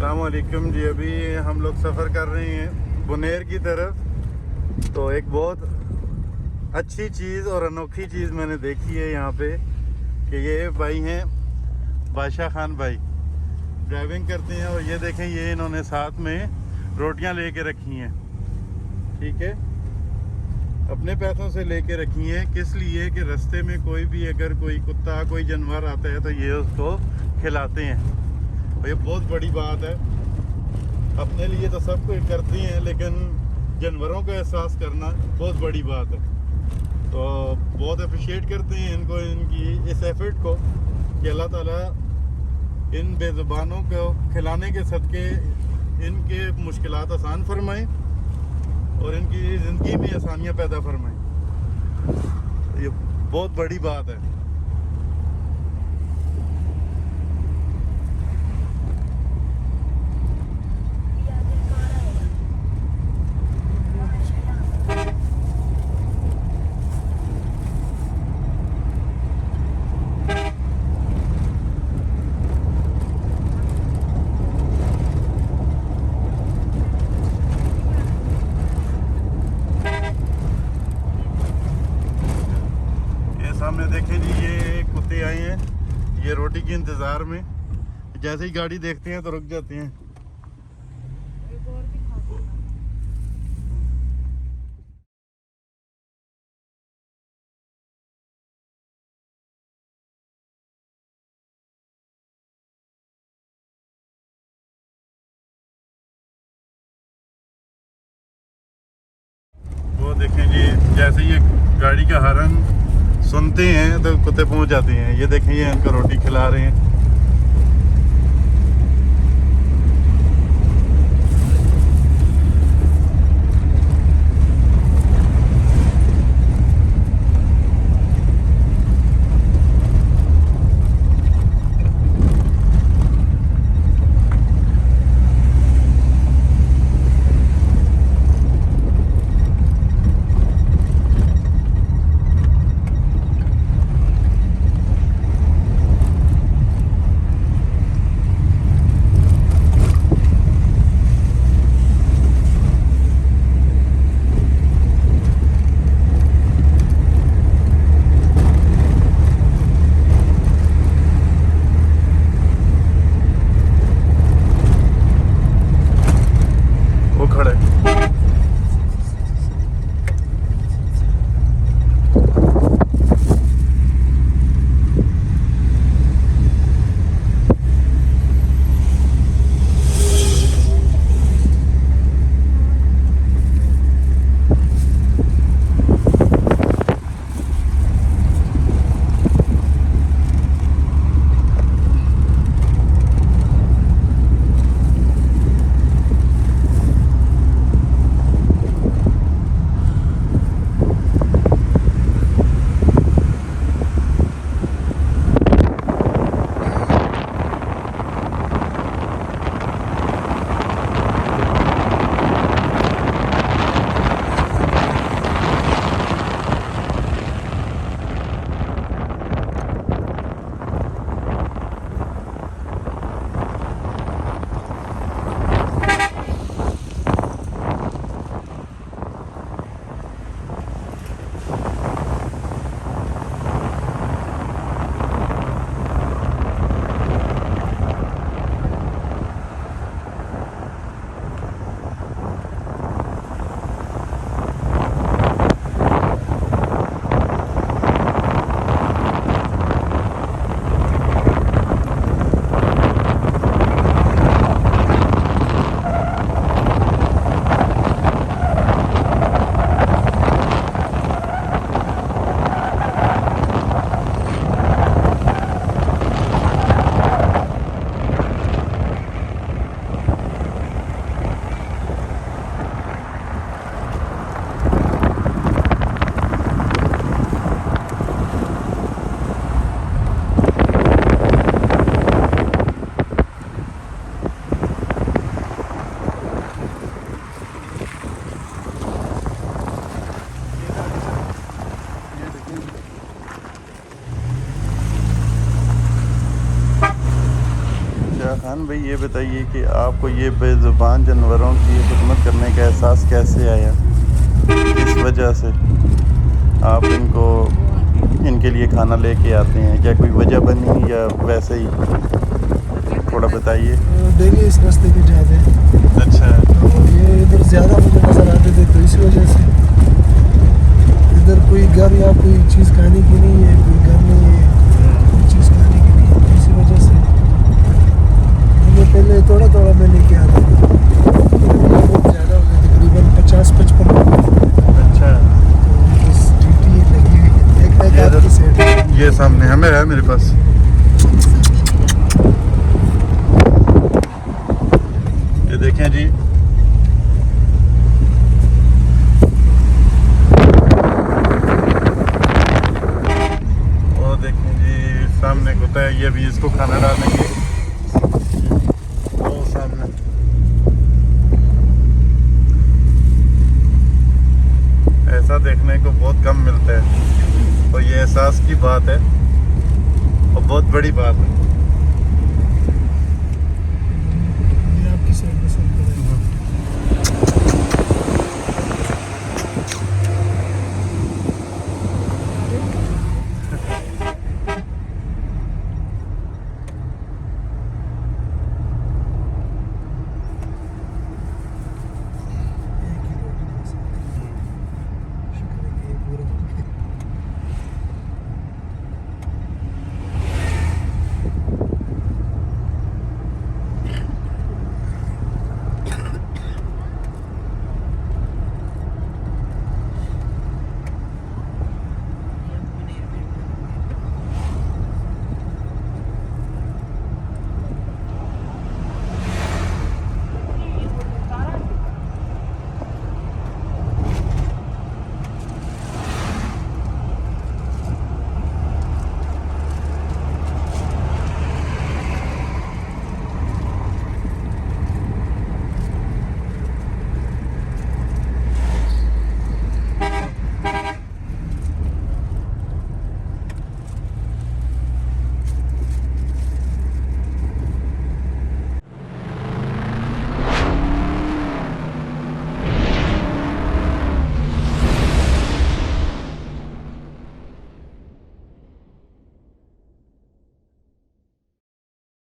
अस्सलामुअलैकुम जी। अभी हम लोग सफ़र कर रहे हैं बुनेर की तरफ। तो एक बहुत अच्छी चीज़ और अनोखी चीज़ मैंने देखी है यहाँ पे कि ये भाई हैं बादशाह खान भाई, ड्राइविंग करते हैं। और ये देखें, ये इन्होंने साथ में रोटियां लेके रखी हैं। ठीक है, अपने पैसों से लेके रखी हैं। किस लिए कि रास्ते में कोई भी अगर कोई कुत्ता कोई जानवर आता है तो ये उसको खिलाते हैं। और ये बहुत बड़ी बात है। अपने लिए तो सब कुछ करती हैं, लेकिन जानवरों का एहसास करना बहुत बड़ी बात है। तो बहुत अप्रिशिएट करते हैं इनको, इनकी इस एफर्ट को कि अल्लाह ताला इन बेज़ुबानों को खिलाने के सदक़े इनके मुश्किलात आसान फरमाएं और इनकी ज़िंदगी में आसानियाँ पैदा फरमाएं। ये बहुत बड़ी बात है। सामने देखें जी, ये कुत्ते आए हैं ये रोटी के इंतज़ार में। जैसे ही गाड़ी देखते हैं तो रुक जाते हैं। वो देखें जी, जैसे ये गाड़ी का हॉर्न सुनते हैं तो कुत्ते पहुंच जाते हैं। ये देखें, ये इनको रोटी खिला रहे हैं। खान भाई ये बताइए कि आपको ये बेज़ुबान जानवरों की खिदमत करने का एहसास कैसे आया, किस वजह से आप इनको इनके लिए खाना लेके आते हैं, क्या कोई वजह बनी या वैसे ही, थोड़ा बताइए। डेली इस रास्ते पे जाते हैं। अच्छा, तो ये इधर ज़्यादा मुझे नज़र आते थे, तो इसी वजह से इधर कोई घर या कोई चीज़ खाने की नहीं है, कोई घर नहीं है कोई चीज़ खाने की नहीं है, इसी वजह से मैंने पहले थोड़ा थोड़ा मैं लेके आता था, बहुत ज़्यादा हो गया, तकरीबन 50-55। अच्छा, तो बस ड्यूटी लगी हुई है, एक ये आपकी सेट ये सामने हमें है मेरे पास। ये देखें जी, वो देखें जी सामने कुत्ता है, ये भी इसको खाना डालेंगे। वो सामने ऐसा देखने को बहुत कम मिलता है, तो ये एहसास की बात है और बहुत बड़ी बात है।